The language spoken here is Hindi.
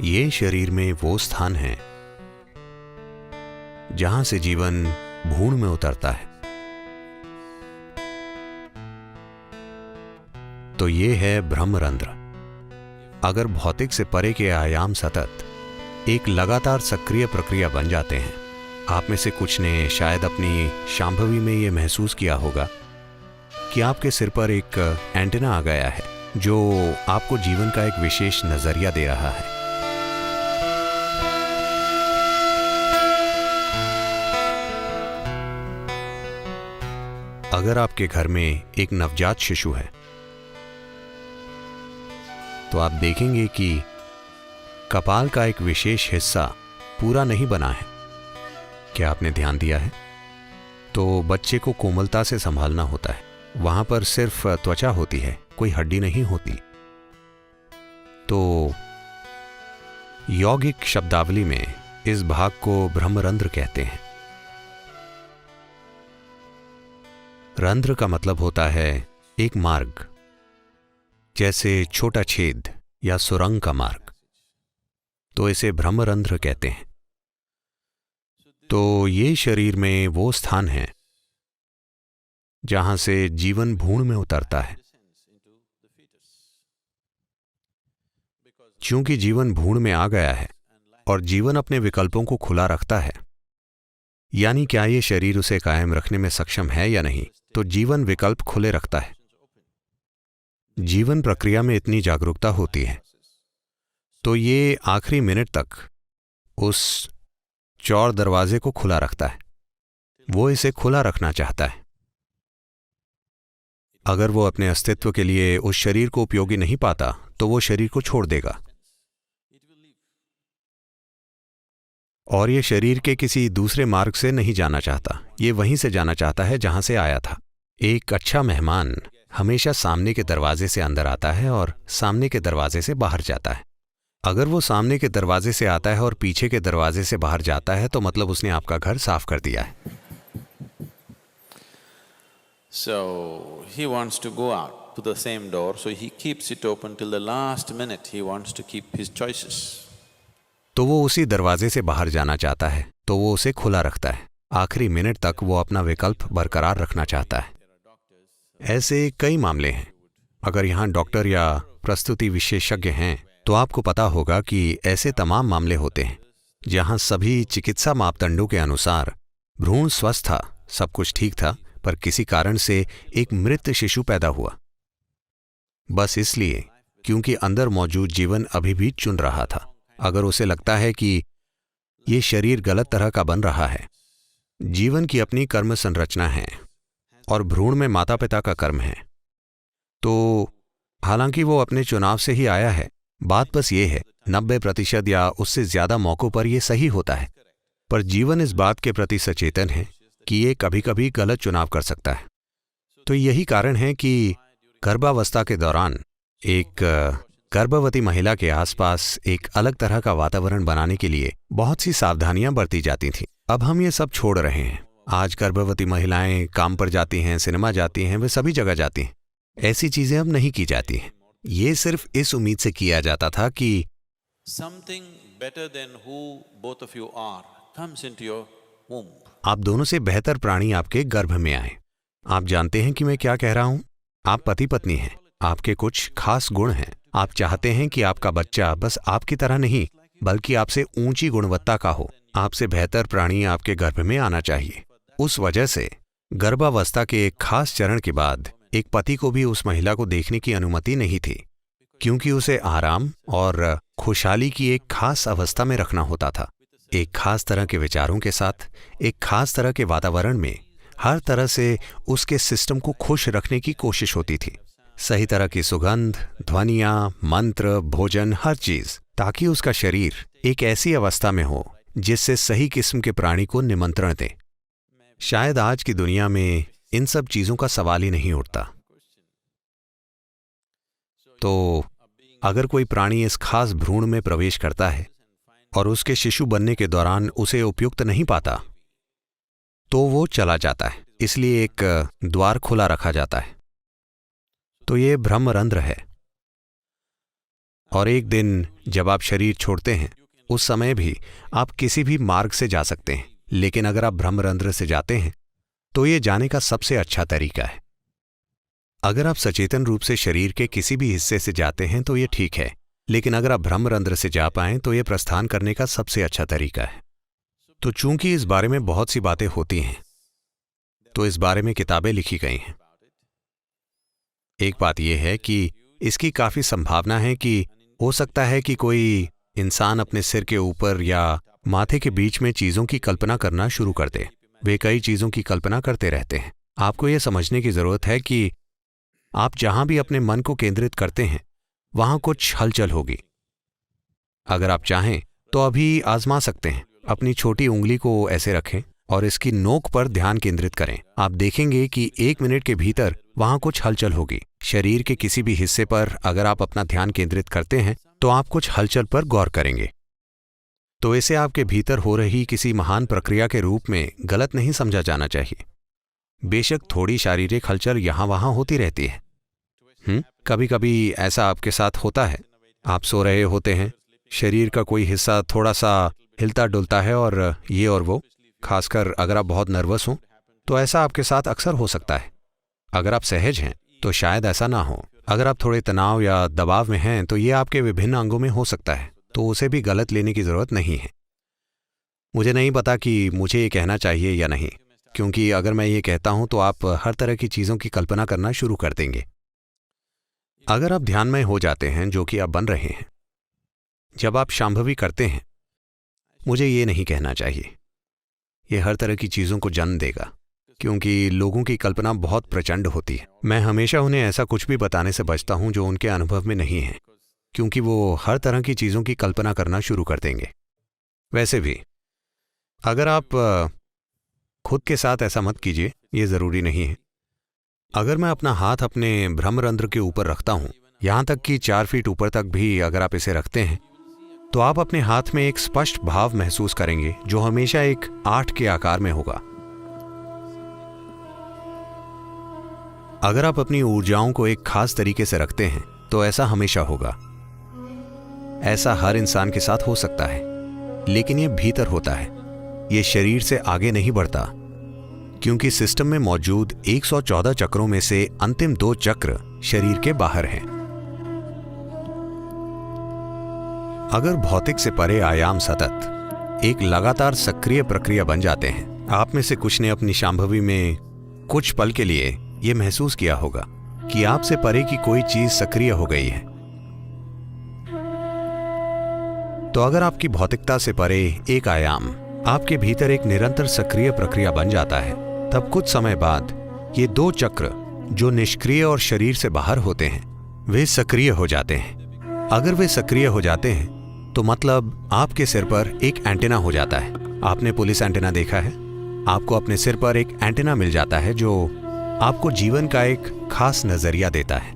ये शरीर में वो स्थान है जहां से जीवन भ्रूण में उतरता है। तो ये है ब्रह्मरंध्र। अगर भौतिक से परे के आयाम सतत एक लगातार सक्रिय प्रक्रिया बन जाते हैं। आप में से कुछ ने शायद अपनी शांभवी में यह महसूस किया होगा कि आपके सिर पर एक एंटेना आ गया है जो आपको जीवन का एक विशेष नजरिया दे रहा है। अगर आपके घर में एक नवजात शिशु है तो आप देखेंगे कि कपाल का एक विशेष हिस्सा पूरा नहीं बना है। क्या आपने ध्यान दिया है? तो बच्चे को कोमलता से संभालना होता है। वहां पर सिर्फ त्वचा होती है, कोई हड्डी नहीं होती। तो यौगिक शब्दावली में इस भाग को ब्रह्मरंध्र कहते हैं। रंध्र का मतलब होता है एक मार्ग, जैसे छोटा छेद या सुरंग का मार्ग। तो इसे ब्रह्मरंध्र कहते हैं। तो ये शरीर में वो स्थान है जहां से जीवन भ्रूण में उतरता है। क्योंकि जीवन भ्रूण में आ गया है और जीवन अपने विकल्पों को खुला रखता है, यानी क्या ये शरीर उसे कायम रखने में सक्षम है या नहीं, तो जीवन विकल्प खुले रखता है। जीवन प्रक्रिया में इतनी जागरूकता होती है तो ये आखिरी मिनट तक उस चौर दरवाजे को खुला रखता है। वो इसे खुला रखना चाहता है। अगर वो अपने अस्तित्व के लिए उस शरीर को उपयोगी नहीं पाता तो वो शरीर को छोड़ देगा और ये शरीर के किसी दूसरे मार्ग से नहीं जाना चाहता। ये वहीं से जाना चाहता है जहां से आया था। एक अच्छा मेहमान हमेशा सामने के दरवाजे से अंदर आता है और सामने के दरवाजे से बाहर जाता है। अगर वो सामने के दरवाजे से आता है और पीछे के दरवाजे से बाहर जाता है तो मतलब उसने आपका घर साफ कर दिया है। So he wants to go out to the same door, so he keeps it open till the last minute. He wants to keep his choices. तो वो उसी दरवाजे से बाहर जाना चाहता है तो वो उसे खुला रखता है। आखिरी मिनट तक वो अपना विकल्प बरकरार रखना चाहता है। ऐसे कई मामले हैं। अगर यहाँ डॉक्टर या प्रस्तुति विशेषज्ञ हैं तो आपको पता होगा कि ऐसे तमाम मामले होते हैं जहां सभी चिकित्सा मापदंडों के अनुसार भ्रूण स्वस्थ था, सब कुछ ठीक था, पर किसी कारण से एक मृत शिशु पैदा हुआ। बस इसलिए क्योंकि अंदर मौजूद जीवन अभी भी चुन रहा था। अगर उसे लगता है कि ये शरीर गलत तरह का बन रहा है। जीवन की अपनी कर्म संरचना है और भ्रूण में माता पिता का कर्म है। तो हालांकि वो अपने चुनाव से ही आया है, बात बस ये है 90% या उससे ज्यादा मौकों पर यह सही होता है, पर जीवन इस बात के प्रति सचेतन है कि ये कभी कभी गलत चुनाव कर सकता है। तो यही कारण है कि गर्भावस्था के दौरान एक गर्भवती महिला के आसपास एक अलग तरह का वातावरण बनाने के लिए बहुत सी सावधानियां बरती जाती थीं। अब हम ये सब छोड़ रहे हैं। आज गर्भवती महिलाएं काम पर जाती हैं, सिनेमा जाती हैं, वे सभी जगह जाती हैं। ऐसी चीजें अब नहीं की जाती हैं। ये सिर्फ इस उम्मीद से किया जाता था कि something better than who both of you are comes into your womb. आप दोनों से बेहतर प्राणी आपके गर्भ में आए। आप जानते हैं कि मैं क्या कह रहा हूं? आप पति पत्नी हैं, आपके कुछ खास गुण हैं। आप चाहते हैं कि आपका बच्चा बस आपकी तरह नहीं बल्कि आपसे ऊंची गुणवत्ता का हो। आपसे बेहतर प्राणी आपके गर्भ में आना चाहिए। उस वजह से गर्भावस्था के एक खास चरण के बाद एक पति को भी उस महिला को देखने की अनुमति नहीं थी, क्योंकि उसे आराम और खुशहाली की एक खास अवस्था में रखना होता था। एक खास तरह के विचारों के साथ, एक खास तरह के वातावरण में, हर तरह से उसके सिस्टम को खुश रखने की कोशिश होती थी। सही तरह की सुगंध, ध्वनियां, मंत्र, भोजन, हर चीज, ताकि उसका शरीर एक ऐसी अवस्था में हो जिससे सही किस्म के प्राणी को निमंत्रण दे। शायद आज की दुनिया में इन सब चीजों का सवाल ही नहीं उठता। तो अगर कोई प्राणी इस खास भ्रूण में प्रवेश करता है और उसके शिशु बनने के दौरान उसे उपयुक्त नहीं पाता तो वो चला जाता है। इसलिए एक द्वार खुला रखा जाता है। तो ये ब्रह्मरंध्र है। और एक दिन जब आप शरीर छोड़ते हैं उस समय भी आप किसी भी मार्ग से जा सकते हैं, लेकिन अगर आप ब्रह्मरंध्र से जाते हैं तो ये जाने का सबसे अच्छा तरीका है। अगर आप सचेतन रूप से शरीर के किसी भी हिस्से से जाते हैं तो ये ठीक है, लेकिन अगर आप ब्रह्मरंध्र से जा पाएं तो ये प्रस्थान करने का सबसे अच्छा तरीका है। तो चूंकि इस बारे में बहुत सी बातें होती हैं तो इस बारे में किताबें लिखी गई हैं। एक बात यह है कि इसकी काफी संभावना है कि हो सकता है कि कोई इंसान अपने सिर के ऊपर या माथे के बीच में चीजों की कल्पना करना शुरू कर दे। वे कई चीजों की कल्पना करते रहते हैं। आपको यह समझने की जरूरत है कि आप जहां भी अपने मन को केंद्रित करते हैं वहां कुछ हलचल होगी। अगर आप चाहें तो अभी आजमा सकते हैं। अपनी छोटी उंगली को ऐसे रखें और इसकी नोक पर ध्यान केंद्रित करें। आप देखेंगे कि 1 मिनट के भीतर वहां कुछ हलचल होगी। शरीर के किसी भी हिस्से पर अगर आप अपना ध्यान केंद्रित करते हैं तो आप कुछ हलचल पर गौर करेंगे। तो इसे आपके भीतर हो रही किसी महान प्रक्रिया के रूप में गलत नहीं समझा जाना चाहिए। बेशक थोड़ी शारीरिक हलचल यहां वहां होती रहती है। कभी कभी ऐसा आपके साथ होता है। आप सो रहे होते हैं, शरीर का कोई हिस्सा थोड़ा सा हिलता डुलता है और ये और वो। खासकर अगर आप बहुत नर्वस हों तो ऐसा आपके साथ अक्सर हो सकता है। अगर आप सहज हैं तो शायद ऐसा ना हो। अगर आप थोड़े तनाव या दबाव में हैं तो ये आपके विभिन्न अंगों में हो सकता है, तो उसे भी गलत लेने की जरूरत नहीं है। मुझे नहीं पता कि मुझे ये कहना चाहिए या नहीं, क्योंकि अगर मैं ये कहता हूं तो आप हर तरह की चीजों की कल्पना करना शुरू कर देंगे। अगर आप ध्यानमय हो जाते हैं, जो कि आप बन रहे हैं, जब आप शांभवी करते हैं, मुझे ये नहीं कहना चाहिए, ये हर तरह की चीजों को जन्म देगा, क्योंकि लोगों की कल्पना बहुत प्रचंड होती है। मैं हमेशा उन्हें ऐसा कुछ भी बताने से बचता हूं जो उनके अनुभव में नहीं है, क्योंकि वो हर तरह की चीजों की कल्पना करना शुरू कर देंगे। वैसे भी अगर आप खुद के साथ ऐसा मत कीजिए, ये जरूरी नहीं है। अगर मैं अपना हाथ अपने ब्रह्मरंध्र के ऊपर रखता हूं, यहां तक कि 4 फीट ऊपर तक भी अगर आप इसे रखते हैं, तो आप अपने हाथ में एक स्पष्ट भाव महसूस करेंगे जो हमेशा एक 8 के आकार में होगा। अगर आप अपनी ऊर्जाओं को एक खास तरीके से रखते हैं तो ऐसा हमेशा होगा। ऐसा हर इंसान के साथ हो सकता है, लेकिन यह भीतर होता है, यह शरीर से आगे नहीं बढ़ता, क्योंकि सिस्टम में मौजूद 114 चक्रों में से अंतिम 2 चक्र शरीर के बाहर हैं। अगर भौतिक से परे आयाम सतत एक लगातार सक्रिय प्रक्रिया बन जाते हैं, आप में से कुछ ने अपनी शांभवी में कुछ पल के लिए यह महसूस किया होगा कि आपसे परे की कोई चीज सक्रिय हो गई है। तो अगर आपकी भौतिकता से परे एक आयाम आपके भीतर एक निरंतर सक्रिय प्रक्रिया बन जाता है, तब कुछ समय बाद ये 2 चक्र जो निष्क्रिय और शरीर से बाहर होते हैं, वे सक्रिय हो जाते हैं। अगर वे सक्रिय हो जाते हैं तो मतलब आपके सिर पर एक एंटेना हो जाता है। आपने पुलिस एंटेना देखा है? आपको अपने सिर पर एक एंटेना मिल जाता है जो आपको जीवन का एक खास नजरिया देता है।